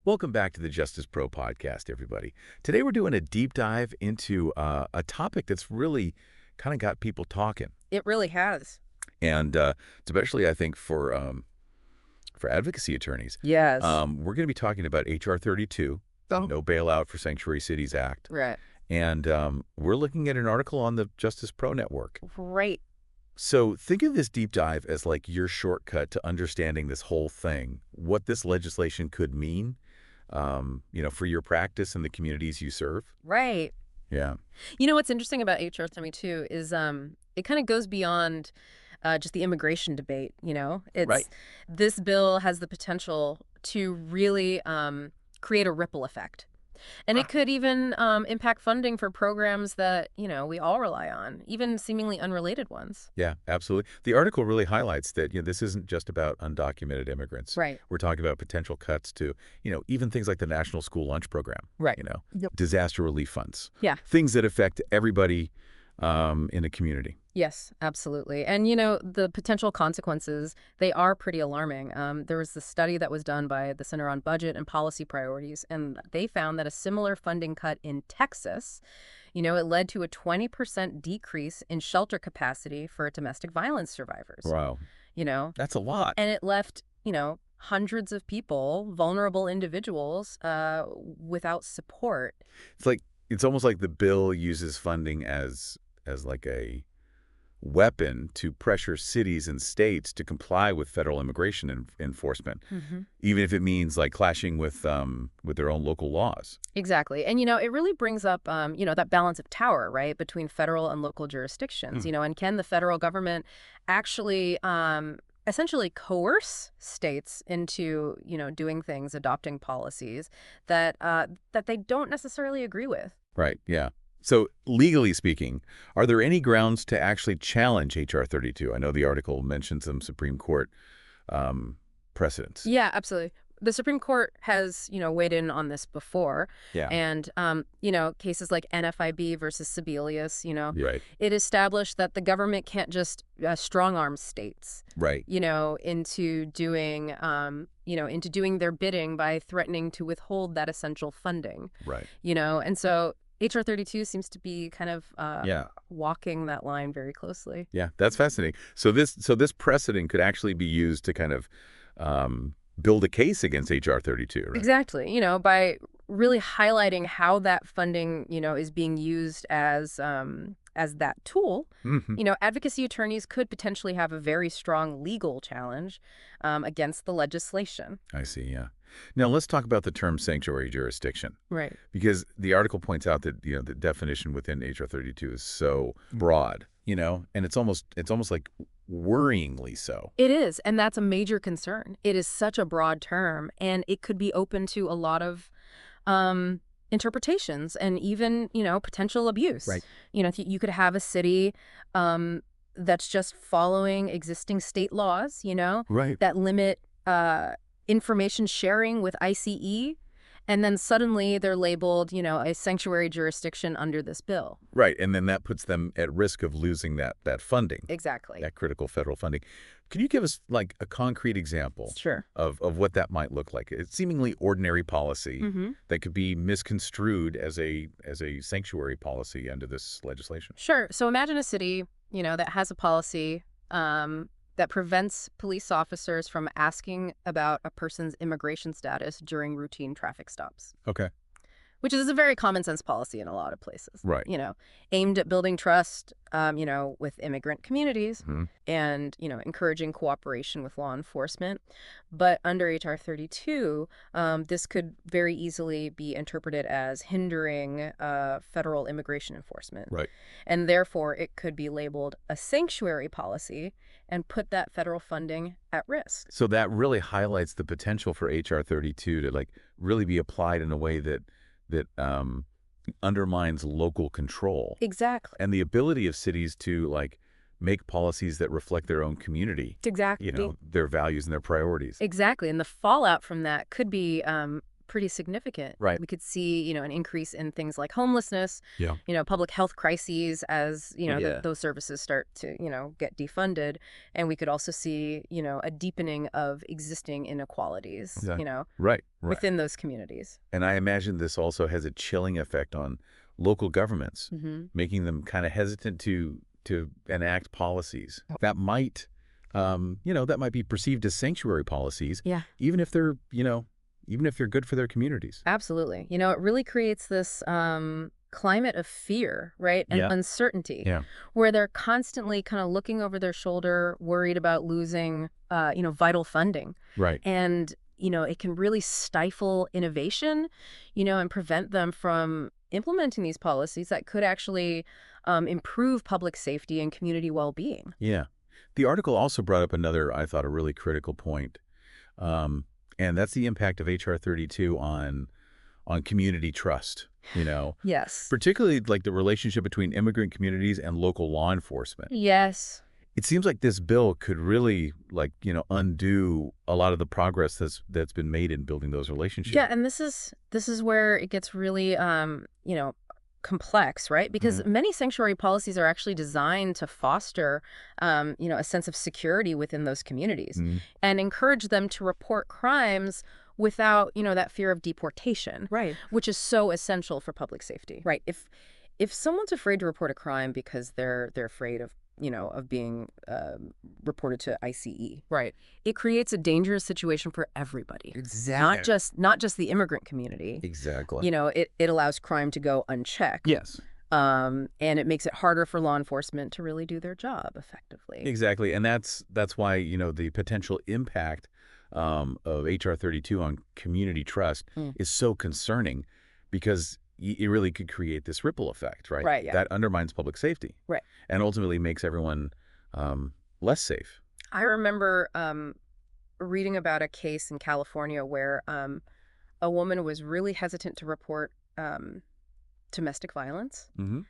Welcome back to the Justice Pro podcast, everybody. Today we're doing a deep dive into a topic that's really kind of got people talking. It really has. And especially, I think, for advocacy attorneys. Yes. We're going to be talking about H.R. 32, No Bailout for Sanctuary Cities Act. Right. And we're looking at an article on the Justice Pro Network. Right. So think of this deep dive as like your shortcut to understanding this whole thing, what this legislation could mean, for your practice and the communities you serve. Right. Yeah. You know what's interesting about HR 72 is it kind of goes beyond just the immigration debate, Right. This bill has the potential to really create a ripple effect. And it could even impact funding for programs that, we all rely on, even seemingly unrelated ones. Yeah, absolutely. The article really highlights that, this isn't just about undocumented immigrants. Right. We're talking about potential cuts to, even things like the National School Lunch Program. Right. Yep. Disaster relief funds. Yeah. Things that affect everybody in a community. Yes, absolutely. And, the potential consequences, they are pretty alarming. There was this study that was done by the Center on Budget and Policy Priorities, and they found that a similar funding cut in Texas, it led to a 20% decrease in shelter capacity for domestic violence survivors. Wow. That's a lot. And it left, hundreds of people, vulnerable individuals, without support. It's almost like the bill uses funding as like a weapon to pressure cities and states to comply with federal immigration enforcement, even if it means like clashing with their own local laws. Exactly. And, it really brings up, that balance of power, right, between federal and local jurisdictions, and can the federal government actually essentially coerce states into, doing things, adopting policies that they don't necessarily agree with. Right. Yeah. So legally speaking, are there any grounds to actually challenge H.R. 32? I know the article mentions some Supreme Court precedents. Yeah, absolutely. The Supreme Court has, weighed in on this before. Yeah. And, cases like NFIB versus Sebelius, Right. it established that the government can't just strong-arm states, Right. into doing, into doing their bidding by threatening to withhold that essential funding. Right. And so H.R. 32 seems to be kind of Yeah. walking that line very closely. Yeah, that's fascinating. So this precedent could actually be used to kind of build a case against H.R. 32, right? Exactly. By really highlighting how that funding, is being used as that tool, advocacy attorneys could potentially have a very strong legal challenge against the legislation. I see, yeah. Now, let's talk about the term sanctuary jurisdiction. Right. Because the article points out that, the definition within H.R. 32 is so broad, and it's almost like worryingly so. It is, and that's a major concern. It is such a broad term, and it could be open to a lot of interpretations and even, potential abuse. Right. You could have a city that's just following existing state laws, Right. that limit information sharing with ICE, and then suddenly they're labeled, a sanctuary jurisdiction under this bill. Right, and then that puts them at risk of losing that funding. Exactly. That critical federal funding. Can you give us like a concrete example Sure. of what that might look like? It's seemingly ordinary policy that could be misconstrued as a sanctuary policy under this legislation. Sure. So imagine a city, that has a policy that prevents police officers from asking about a person's immigration status during routine traffic stops. Okay. Which is a very common sense policy in a lot of places. Right. Aimed at building trust, with immigrant communities and, encouraging cooperation with law enforcement. But under H.R. 32, this could very easily be interpreted as hindering federal immigration enforcement. Right. And therefore, it could be labeled a sanctuary policy and put that federal funding at risk. So that really highlights the potential for H.R. 32 to like really be applied in a way that undermines local control. Exactly. And the ability of cities to like make policies that reflect their own community. Exactly. Their values and their priorities. Exactly. And the fallout from that could be pretty significant. Right. We could see, an increase in things like homelessness, Yeah. public health crises as, Yeah. those services start to, get defunded. And we could also see, a deepening of existing inequalities, Exactly. Right. within those communities. And I imagine this also has a chilling effect on local governments, making them kind of hesitant to enact policies that might, that might be perceived as sanctuary policies, Yeah. even if they're, even if they're good for their communities. Absolutely. It really creates this climate of fear, right? And uncertainty, where they're constantly kind of looking over their shoulder, worried about losing, vital funding. Right. And, it can really stifle innovation, and prevent them from implementing these policies that could actually improve public safety and community well-being. Yeah. The article also brought up another, I thought, a really critical point, and that's the impact of H.R. 32 on community trust, Yes. particularly like the relationship between immigrant communities and local law enforcement. Yes. It seems like this bill could really, undo a lot of the progress that's been made in building those relationships. Yeah, and this is where it gets really, complex, right? Because many sanctuary policies are actually designed to foster, a sense of security within those communities and encourage them to report crimes without, that fear of deportation, Right. which is so essential for public safety. Right. If someone's afraid to report a crime because they're afraid of of being reported to ICE. Right. It creates a dangerous situation for everybody. Exactly. Not just the immigrant community. Exactly. It allows crime to go unchecked. Yes. And it makes it harder for law enforcement to really do their job effectively. Exactly. And that's why, the potential impact of H.R. 32 on community trust is so concerning, because it really could create this ripple effect, right? Right, yeah. That undermines public safety. Right. And ultimately makes everyone less safe. I remember reading about a case in California where a woman was really hesitant to report domestic violence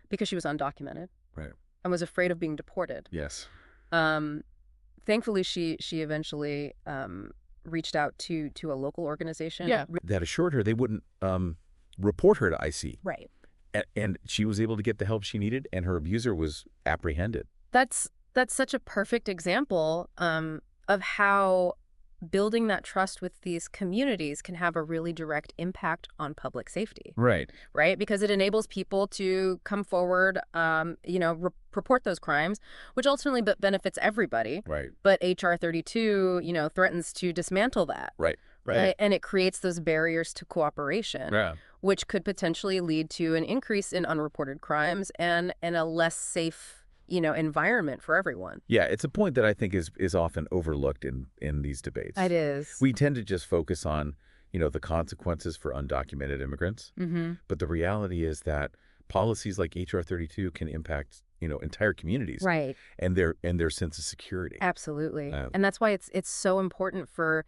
because she was undocumented. Right. And was afraid of being deported. Yes. Thankfully, she eventually reached out to a local organization. Yeah. That assured her they wouldn't report her to IC. Right. And she was able to get the help she needed, and her abuser was apprehended. That's such a perfect example of how building that trust with these communities can have a really direct impact on public safety. Right. Right? Because it enables people to come forward, report those crimes, which ultimately benefits everybody. Right. But HR 32, threatens to dismantle that. Right. And it creates those barriers to cooperation, which could potentially lead to an increase in unreported crimes and a less safe, environment for everyone. Yeah, it's a point that I think is often overlooked in these debates. It is. We tend to just focus on, the consequences for undocumented immigrants. But the reality is that policies like HR 32 can impact, entire communities. Right. And their sense of security. Absolutely. And that's why it's so important for,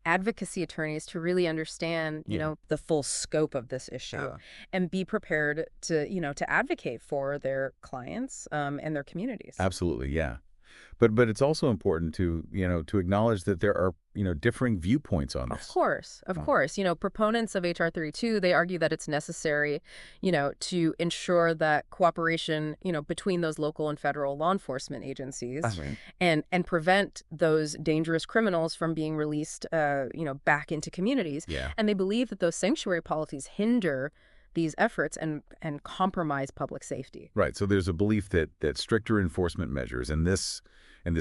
advocacy attorneys to really understand, the full scope of this issue and be prepared to, to advocate for their clients and their communities. Absolutely, yeah. But it's also important to, to acknowledge that there are, differing viewpoints on this. Of course. Proponents of HR 32, they argue that it's necessary, to ensure that cooperation, between those local and federal law enforcement agencies and prevent those dangerous criminals from being released, back into communities. Yeah. And they believe that those sanctuary policies hinder these efforts and compromise public safety. Right. So there's a belief that stricter enforcement measures and this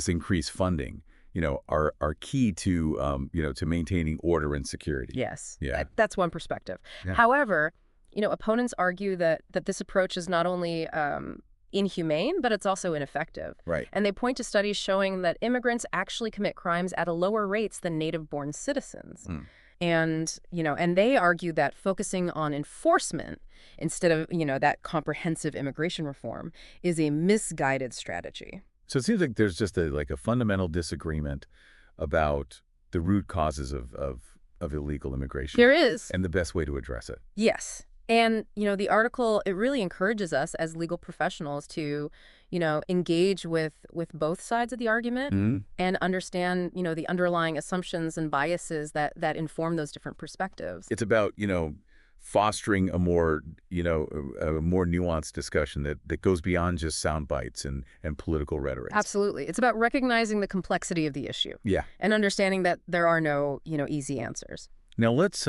increased funding, are key to to maintaining order and security. Yes. Yeah. That's one perspective. Yeah. However, opponents argue that this approach is not only inhumane, but it's also ineffective. Right. And they point to studies showing that immigrants actually commit crimes at a lower rates than native-born citizens. And, and they argue that focusing on enforcement instead of, that comprehensive immigration reform is a misguided strategy. So it seems like there's just a fundamental disagreement about the root causes of illegal immigration. There is. And the best way to address it. Yes. And, the article, it really encourages us as legal professionals to, engage with both sides of the argument Mhm. and understand, the underlying assumptions and biases that inform those different perspectives. It's about, fostering a more, a more nuanced discussion that goes beyond just sound bites and political rhetoric. Absolutely. It's about recognizing the complexity of the issue Yeah. and understanding that there are no, easy answers. Now let's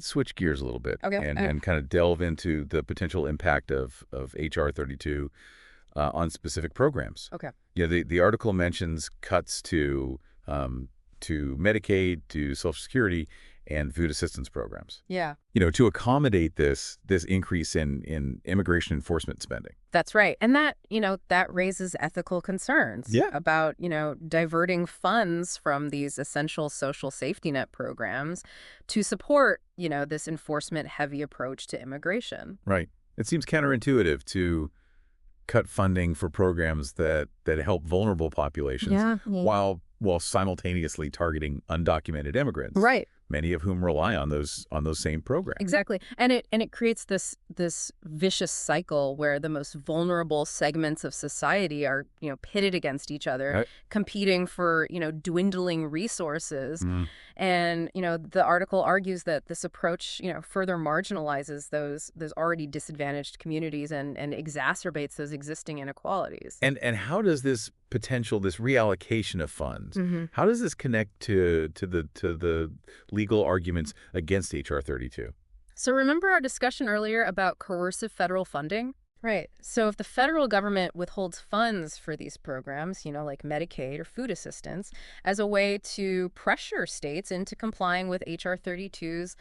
switch gears a little bit Okay. and kind of delve into the potential impact of HR 32 on specific programs. Okay. Yeah, the article mentions cuts to Medicaid, to Social Security, and food assistance programs. Yeah. To accommodate this increase in immigration enforcement spending. That's right. And that raises ethical concerns Yeah. about, diverting funds from these essential social safety net programs to support, this enforcement heavy approach to immigration. Right. It seems counterintuitive to cut funding for programs that help vulnerable populations Yeah. while simultaneously targeting undocumented immigrants. Right. Many of whom rely on those same programs. Exactly. And it creates this vicious cycle where the most vulnerable segments of society are, pitted against each other, Right. competing for, dwindling resources. Mm. And, the article argues that this approach, further marginalizes those already disadvantaged communities and exacerbates those existing inequalities. And how does this reallocation of funds, Mm-hmm. how does this connect to the legal arguments against HR 32? So remember our discussion earlier about coercive federal funding? Right. So if the federal government withholds funds for these programs, like Medicaid or food assistance, as a way to pressure states into complying with HR 32's,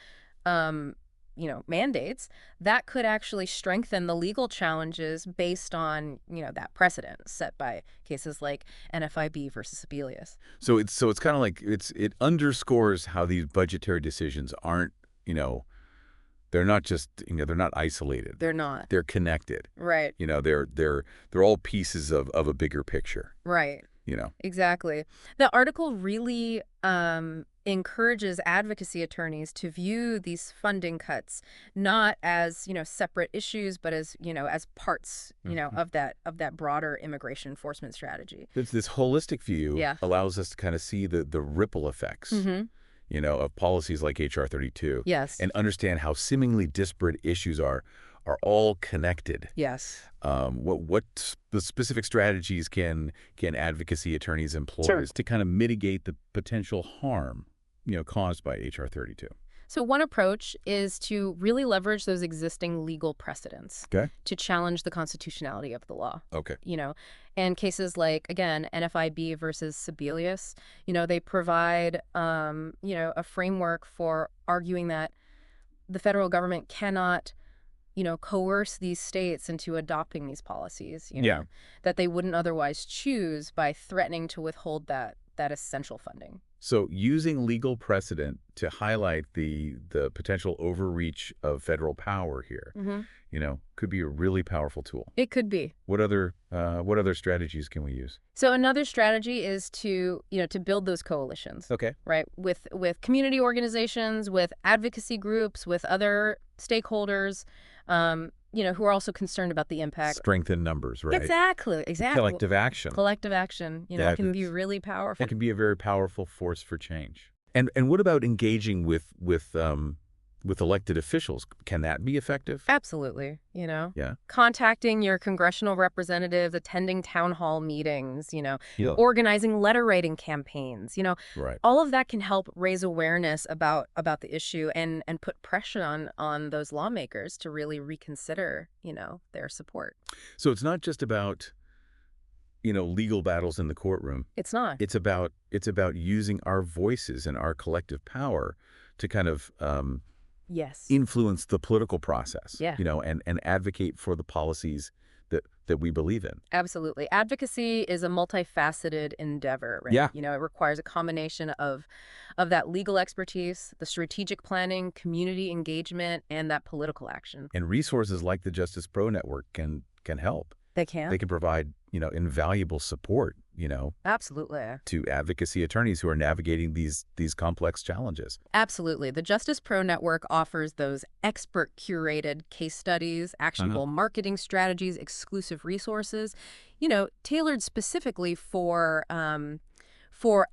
mandates, that could actually strengthen the legal challenges based on, that precedent set by cases like NFIB versus Sebelius. So it's kind of like it underscores how these budgetary decisions aren't, they're not just, they're not isolated. They're not. They're connected. Right. They're all pieces of a bigger picture. Right. Exactly. The article really encourages advocacy attorneys to view these funding cuts not as, separate issues, but as, as parts, Mhm. of that broader immigration enforcement strategy. This holistic view Yeah. allows us to kind of see the ripple effects, of policies like HR 32 Yes. and understand how seemingly disparate issues are all connected. Yes. What the specific strategies can advocacy attorneys employ Sure. to kind of mitigate the potential harm, caused by HR 32? So one approach is to really leverage those existing legal precedents Okay. to challenge the constitutionality of the law. Okay. And cases like, again, NFIB versus Sebelius, they provide, a framework for arguing that the federal government cannot, coerce these states into adopting these policies, Yeah. that they wouldn't otherwise choose by threatening to withhold that essential funding. So using legal precedent to highlight the potential overreach of federal power here, could be a really powerful tool. It could be. What other strategies can we use? So another strategy is to build those coalitions, Okay. right? With community organizations, with advocacy groups, with other stakeholders, who are also concerned about the impact. Strengthen numbers, right? Exactly. Collective action. Collective action, Yeah, can be it's- really powerful. It can be a very powerful force for change. And what about engaging with elected officials? Can that be effective? Absolutely. Yeah. Contacting your congressional representatives, attending town hall meetings, Yeah. organizing letter writing campaigns, Right. all of that can help raise awareness about the issue and put pressure on those lawmakers to really reconsider, their support. So it's not just about legal battles in the courtroom. It's not. It's about using our voices and our collective power to kind of Yes. influence the political process. Yeah. And advocate for the policies that we believe in. Absolutely. Advocacy is a multifaceted endeavor, right? Yeah. It requires a combination of that legal expertise, the strategic planning, community engagement, and that political action. And resources like the Justice Pro Network can help. They can. They can provide invaluable support Absolutely. to advocacy attorneys who are navigating these complex challenges. Absolutely. The Justice Pro Network offers those expert-curated case studies, actionable marketing strategies, exclusive resources, tailored specifically for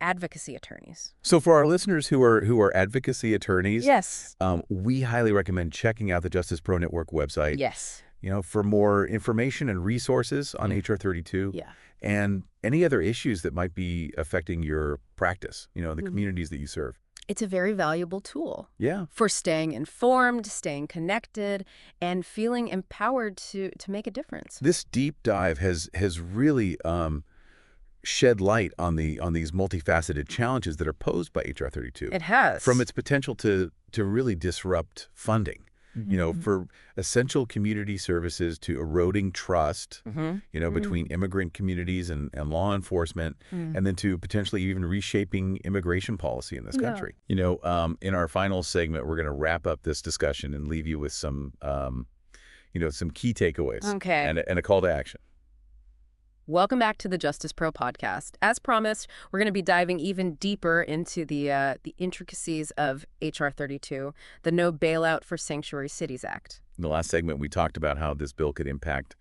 advocacy attorneys. So for our listeners who are advocacy attorneys, Yes. we highly recommend checking out the Justice Pro Network website. Yes. For more information and resources on HR 32 Yeah. and any other issues that might be affecting your practice, the communities that you serve. It's a very valuable tool. Yeah. For staying informed, staying connected, and feeling empowered to make a difference. This deep dive has really shed light on these multifaceted challenges that are posed by HR 32. It has. From its potential to really disrupt funding. For essential community services to eroding trust, between immigrant communities and law enforcement, and then to potentially even reshaping immigration policy in this country. In our final segment, we're going to wrap up this discussion and leave you with some, some key takeaways and a call to action. Welcome back to the Justice Pro podcast. As promised, we're going to be diving even deeper into the intricacies of HR 32, the No Bailout for Sanctuary Cities Act. In the last segment, we talked about how this bill could impact,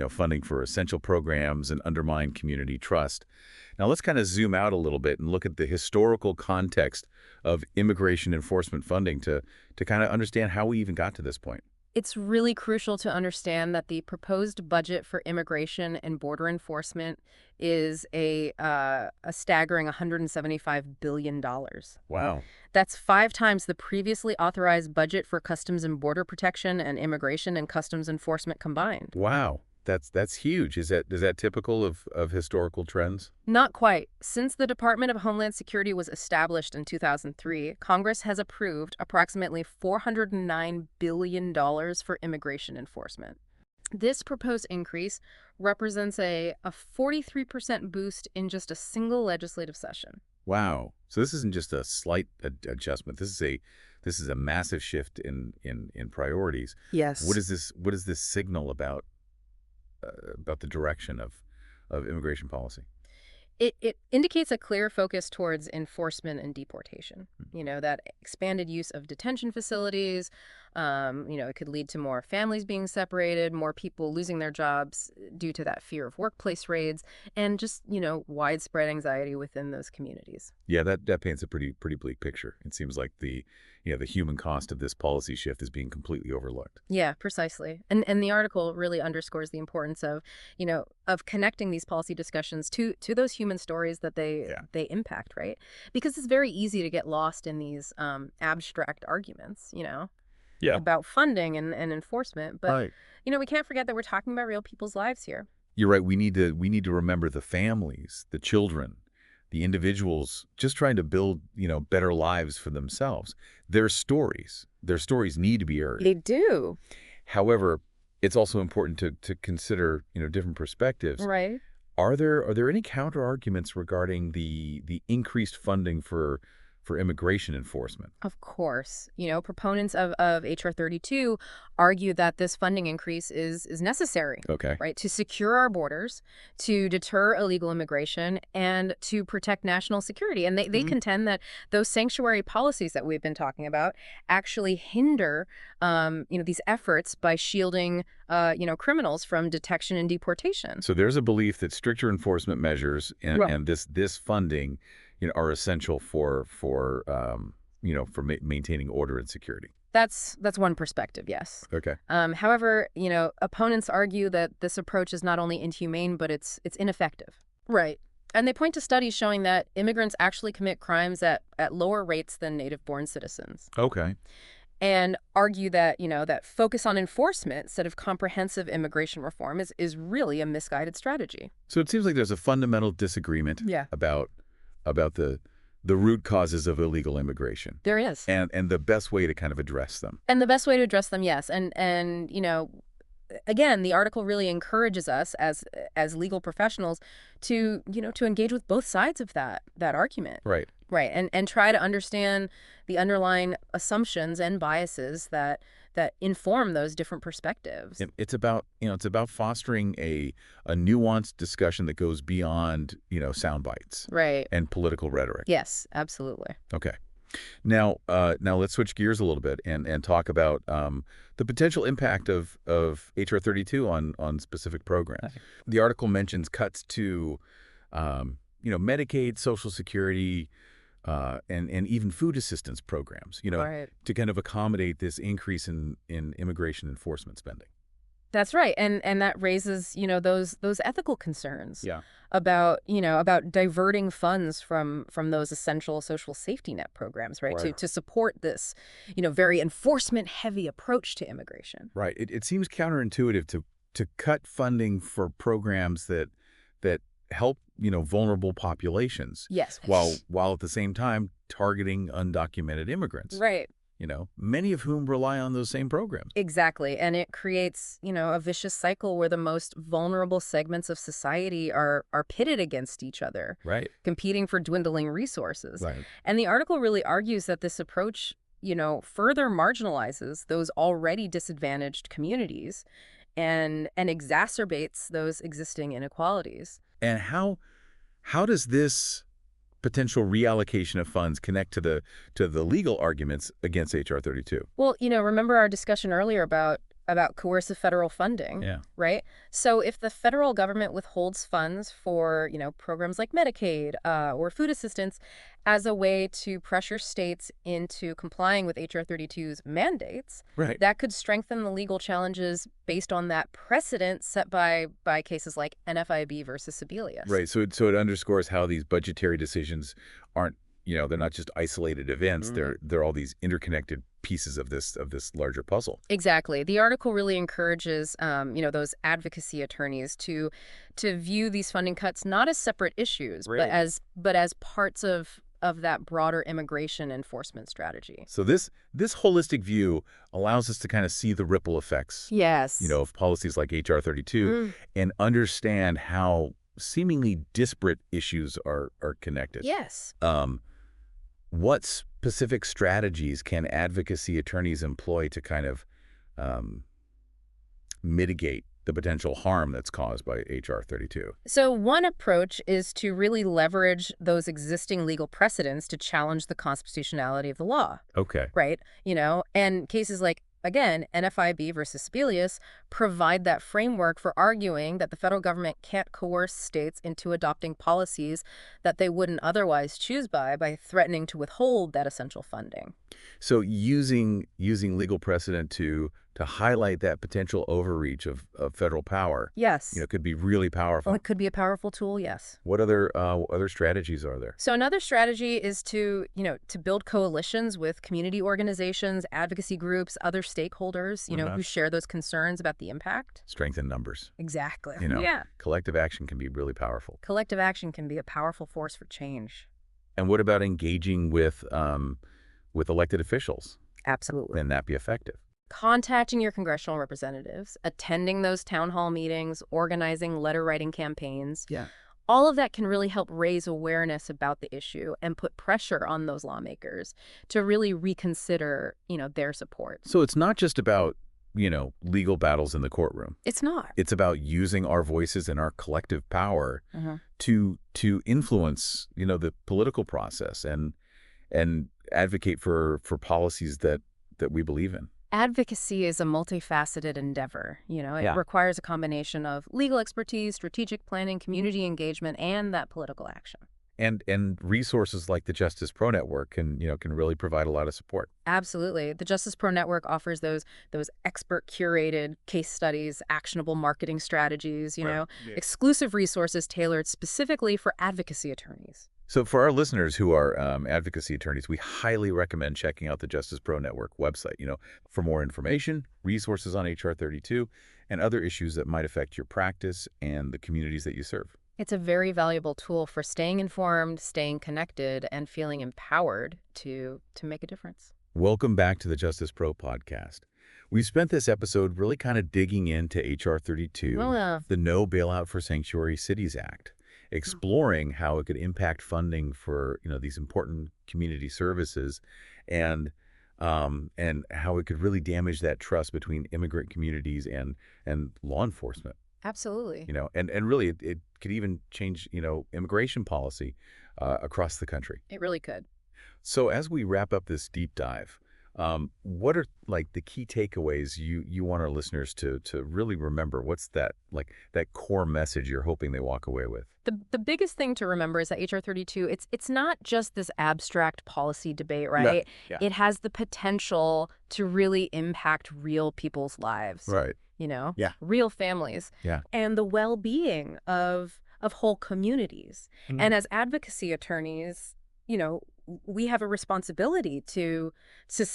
funding for essential programs and undermine community trust. Now, let's kind of zoom out a little bit and look at the historical context of immigration enforcement funding to kind of understand how we even got to this point. It's really crucial to understand that the proposed budget for immigration and border enforcement is a staggering $175 billion. Wow. That's 5 times the previously authorized budget for Customs and Border Protection and immigration and customs enforcement combined. Wow. That's huge. Is that typical of historical trends? Not quite. Since the Department of Homeland Security was established in 2003, Congress has approved approximately $409 billion for immigration enforcement. This proposed increase represents a 43% boost in just a single legislative session. Wow. So this isn't just a slight adjustment. This is a massive shift in priorities. Yes. What does this signal about the direction of immigration policy? It indicates a clear focus towards enforcement and deportation. That expanded use of detention facilities, it could lead to more families being separated, more people losing their jobs due to that fear of workplace raids, and just, widespread anxiety within those communities. Yeah, that paints a pretty bleak picture. It seems like the human cost of this policy shift is being completely overlooked. Yeah, precisely. And the article really underscores the importance of, of connecting these policy discussions to those human stories that they impact, right? Because it's very easy to get lost in these abstract arguments, about funding and enforcement. But, right. We can't forget that we're talking about real people's lives here. You're right. We need to remember the families, the children, the individuals just trying to build, better lives for themselves. Their stories need to be heard. They do. However, it's also important to consider, different perspectives. Right. Are there any counter arguments regarding the increased funding for immigration enforcement? Of course. Proponents of HR 32 argue that this funding increase is necessary, right, to secure our borders, to deter illegal immigration, and to protect national security. And they contend that those sanctuary policies that we've been talking about actually hinder, these efforts by shielding, criminals from detection and deportation. So there's a belief that stricter enforcement measures and this funding are essential for maintaining order and security. That's one perspective, yes. Okay. However, opponents argue that this approach is not only inhumane, but it's ineffective. Right. And they point to studies showing that immigrants actually commit crimes at lower rates than native-born citizens. Okay. And argue that, that focus on enforcement instead of comprehensive immigration reform is really a misguided strategy. So it seems like there's a fundamental disagreement about the root causes of illegal immigration. There is. And the best way to kind of address them. And the best way to address them, yes. And again, the article really encourages us as legal professionals to engage with both sides of that argument. Right. Right, and try to understand the underlying assumptions and biases that inform those different perspectives. It's about, it's about fostering a nuanced discussion that goes beyond, sound bites Right. and political rhetoric. Yes, absolutely. Okay. Now let's switch gears a little bit and talk about the potential impact of HR 32 on specific programs. Okay. The article mentions cuts to, Medicaid, Social Security, and even food assistance programs, Right. to kind of accommodate this increase in immigration enforcement spending. That's right. And that raises, those ethical concerns Yeah. about diverting funds from those essential social safety net programs, right? Right. To support this, very enforcement heavy approach to immigration. Right. It seems counterintuitive to cut funding for programs that help, vulnerable populations Yes. while at the same time targeting undocumented immigrants. Right. Many of whom rely on those same programs. Exactly. And it creates, a vicious cycle where the most vulnerable segments of society are pitted against each other, Right. competing for dwindling resources. Right. And the article really argues that this approach, further marginalizes those already disadvantaged communities and exacerbates those existing inequalities. And how does this potential reallocation of funds connect to the legal arguments against HR 32? Well, remember our discussion earlier about coercive federal funding, Yeah. right? So if the federal government withholds funds for, programs like Medicaid or food assistance as a way to pressure states into complying with HR 32's mandates, Right. that could strengthen the legal challenges based on that precedent set by cases like NFIB versus Sebelius. Right. So it underscores how these budgetary decisions aren't, they're not just isolated events. They're all these interconnected pieces of this larger puzzle. Exactly. The article really encourages, those advocacy attorneys to view these funding cuts not as separate issues, Really? but as parts of that broader immigration enforcement strategy. So this holistic view allows us to kind of see the ripple effects, Yes. of policies like HR 32 and understand how seemingly disparate issues are connected. Yes. What specific strategies can advocacy attorneys employ to kind of mitigate the potential harm that's caused by HR 32? So one approach is to really leverage those existing legal precedents to challenge the constitutionality of the law, Okay. right? And cases like, again, NFIB versus Sebelius provide that framework for arguing that the federal government can't coerce states into adopting policies that they wouldn't otherwise choose by threatening to withhold that essential funding. So using legal precedent to highlight that potential overreach of federal power, Yes. could be really powerful. Well, it could be a powerful tool, yes. What other strategies are there? So another strategy is to build coalitions with community organizations, advocacy groups, other stakeholders, who share those concerns about the impact. Strength in numbers. Exactly. Yeah. Collective action can be really powerful. Collective action can be a powerful force for change. And what about engaging with elected officials? Absolutely. Can that be effective? Contacting your congressional representatives, attending those town hall meetings, organizing letter writing campaigns. Yeah. All of that can really help raise awareness about the issue and put pressure on those lawmakers to really reconsider, their support. So it's not just about, legal battles in the courtroom. It's not. It's about using our voices and our collective power to influence, the political process and advocate for policies that we believe in. Advocacy is a multifaceted endeavor. It requires a combination of legal expertise, strategic planning, community engagement, and that political action. And resources like the Justice Pro Network can really provide a lot of support. Absolutely. The Justice Pro Network offers those expert curated case studies, actionable marketing strategies, exclusive resources tailored specifically for advocacy attorneys. So for our listeners who are advocacy attorneys, we highly recommend checking out the Justice Pro Network website, for more information, resources on HR 32, and other issues that might affect your practice and the communities that you serve. It's a very valuable tool for staying informed, staying connected, and feeling empowered to make a difference. Welcome back to the Justice Pro podcast. We've spent this episode really kind of digging into HR 32, the No Bailout for Sanctuary Cities Act, exploring how it could impact funding for, these important community services, and how it could really damage that trust between immigrant communities and law enforcement. Absolutely. And really it could even change, immigration policy across the country. It really could. So as we wrap up this deep dive, what are like the key takeaways you want our listeners to really remember? What's that core message you're hoping they walk away with? The biggest thing to remember is that HR 32, it's not just this abstract policy debate, right? Yeah. It has the potential to really impact real people's lives. Right. Yeah. Real families. Yeah. And the well-being of whole communities. Mhm. And as advocacy attorneys, we have a responsibility to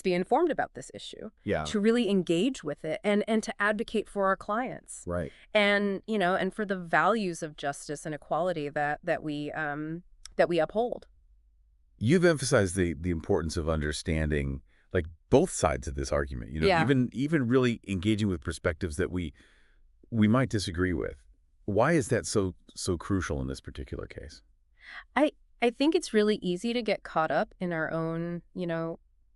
be informed about this issue, Yeah. to really engage with it and to advocate for our clients. Right. And, and for the values of justice and equality that we uphold. You've emphasized the importance of understanding like both sides of this argument, Yeah. even really engaging with perspectives that we might disagree with. Why is that so crucial in this particular case? I think it's really easy to get caught up in our own,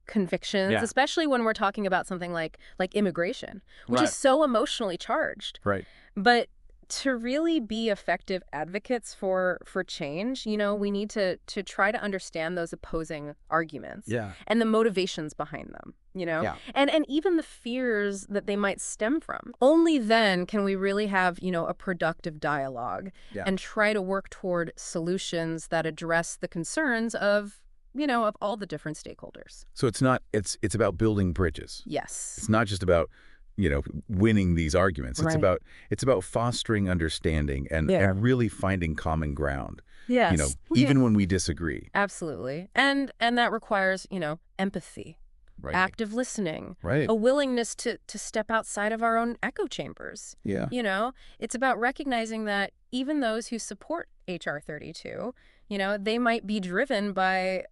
convictions, Yeah. especially when we're talking about something like immigration, which Right. is so emotionally charged. Right. But to really be effective advocates for change, we need to try to understand those opposing arguments Yeah. and the motivations behind them, Yeah. and even the fears that they might stem from. Only then can we really have, a productive dialogue Yeah. and try to work toward solutions that address the concerns of all the different stakeholders. So it's about building bridges. Yes. It's not just about, winning these arguments. It's Right. about fostering understanding and really finding common ground. Yes. Even when we disagree. Absolutely. And that requires, empathy, Right. active listening, Right. a willingness to step outside of our own echo chambers. Yeah. It's about recognizing that even those who support HR 32, they might be driven by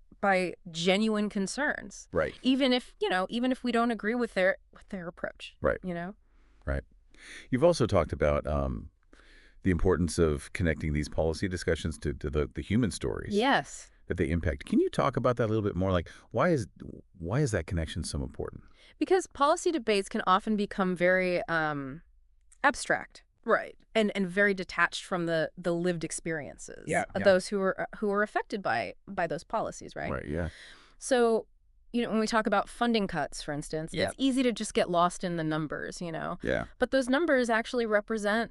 genuine concerns. Right. Even if we don't agree with their approach. Right. Right. You've also talked about the importance of connecting these policy discussions to the human stories. Yes. That they impact. Can you talk about that a little bit more? Like, why is that connection so important? Because policy debates can often become very abstract. Right. And very detached from the lived experiences of those who are affected by those policies, right? Right, yeah. So, when we talk about funding cuts, for instance, Yeah. it's easy to just get lost in the numbers, Yeah. But those numbers actually represent,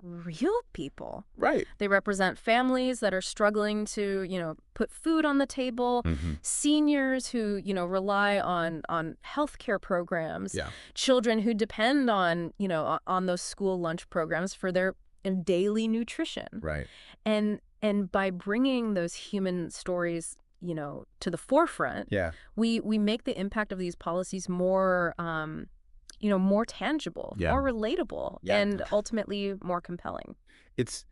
real people. Right. They represent families that are struggling to, put food on the table, Mm-hmm. seniors who, rely on healthcare programs, Yeah. children who depend on, on those school lunch programs for their daily nutrition. Right. And by bringing those human stories, to the forefront, Yeah. we make the impact of these policies more more tangible, Yeah. more relatable, Yeah. and ultimately more compelling. It's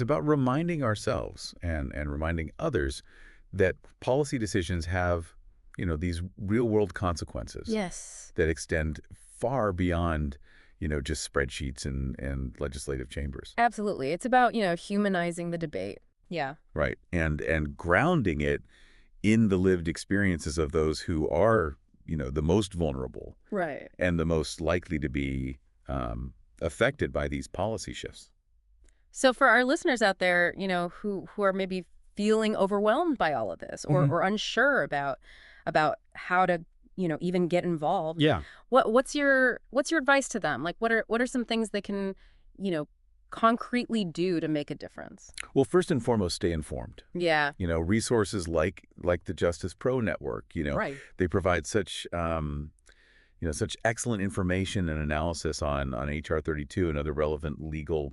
about reminding ourselves and reminding others that policy decisions have, these real world consequences. Yes. That extend far beyond, just spreadsheets and legislative chambers. Absolutely. It's about, humanizing the debate. Yeah. Right. And grounding it in the lived experiences of those who are, the most vulnerable. Right. And the most likely to be affected by these policy shifts. So for our listeners out there, who are maybe feeling overwhelmed by all of this or unsure about how to, even get involved. Yeah. What's your advice to them? Like what are some things they can, concretely do to make a difference? Well, first and foremost, stay informed. Yeah. Resources like the Justice Pro Network, Right. they provide such such excellent information and analysis on HR 32 and other relevant legal,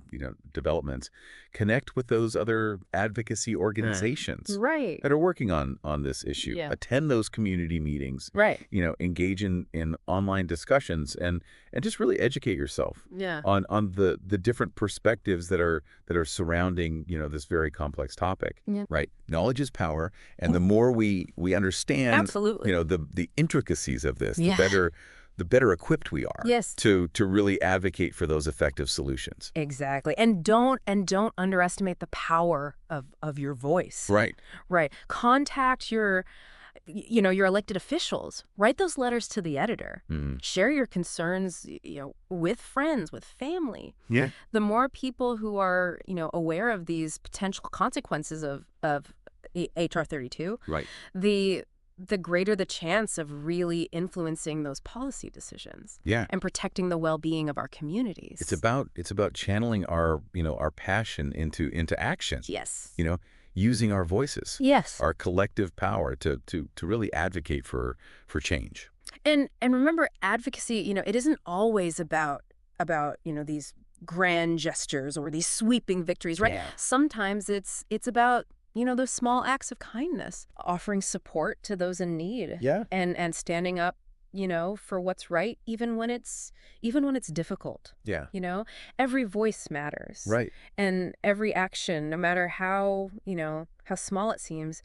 developments. Connect with those other advocacy organizations Right. that are working on this issue. Yeah. Attend those community meetings. Right. Engage in online discussions and just really educate yourself Yeah. on the different perspectives that are surrounding, this very complex topic. Yeah. Right. Knowledge is power, and the more we understand Absolutely. the intricacies of this, Yeah. the the better equipped we are Yes. to really advocate for those effective solutions. Exactly. And don't underestimate the power of your voice. Right. Right. Contact your your elected officials. Write those letters to the editor. Share your concerns, with friends, with family. Yeah. The more people who are, aware of these potential consequences of HR 32, Right. the greater the chance of really influencing those policy decisions. Yeah. And protecting the well-being of our communities. It's about channeling our passion into action. Yes. Using our voices. Yes. Our collective power to really advocate for change. And remember, advocacy, it isn't always about these grand gestures or these sweeping victories, right? Yeah. Sometimes it's about those small acts of kindness, offering support to those in need. Yeah. And standing up, for what's right, even when it's difficult. Yeah. Every voice matters. Right. And every action, no matter how small it seems,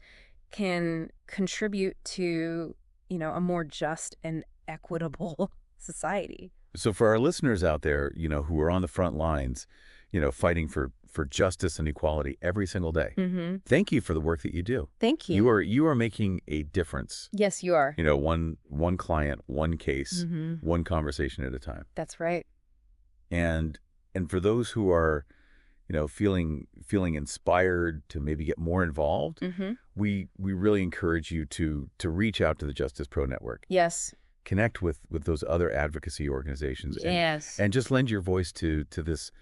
can contribute to, a more just and equitable society. So for our listeners out there, who are on the front lines, fighting for justice and equality every single day, thank you for the work that you do. Thank you. You are making a difference. Yes, you are. One client, one case, one conversation at a time. That's right. And for those who are, feeling inspired to maybe get more involved, we really encourage you to reach out to the Justice Pro Network. Yes. Connect with those other advocacy organizations. Yes. And just lend your voice to this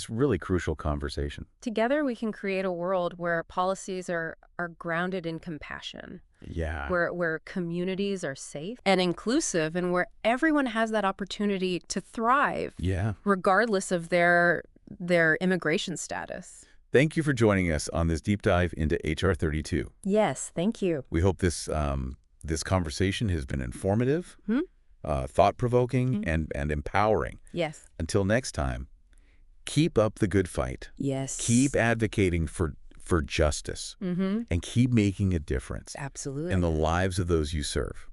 really crucial conversation. Together we can create a world where policies are grounded in compassion. Yeah. Where communities are safe and inclusive, and where everyone has that opportunity to thrive. Yeah. Regardless of their immigration status. Thank you for joining us on this deep dive into HR 32. Yes, thank you. We hope this conversation has been informative, thought-provoking, and empowering. Yes. Until next time, keep up the good fight. Yes. Keep advocating for justice. And keep making a difference. Absolutely. In the lives of those you serve.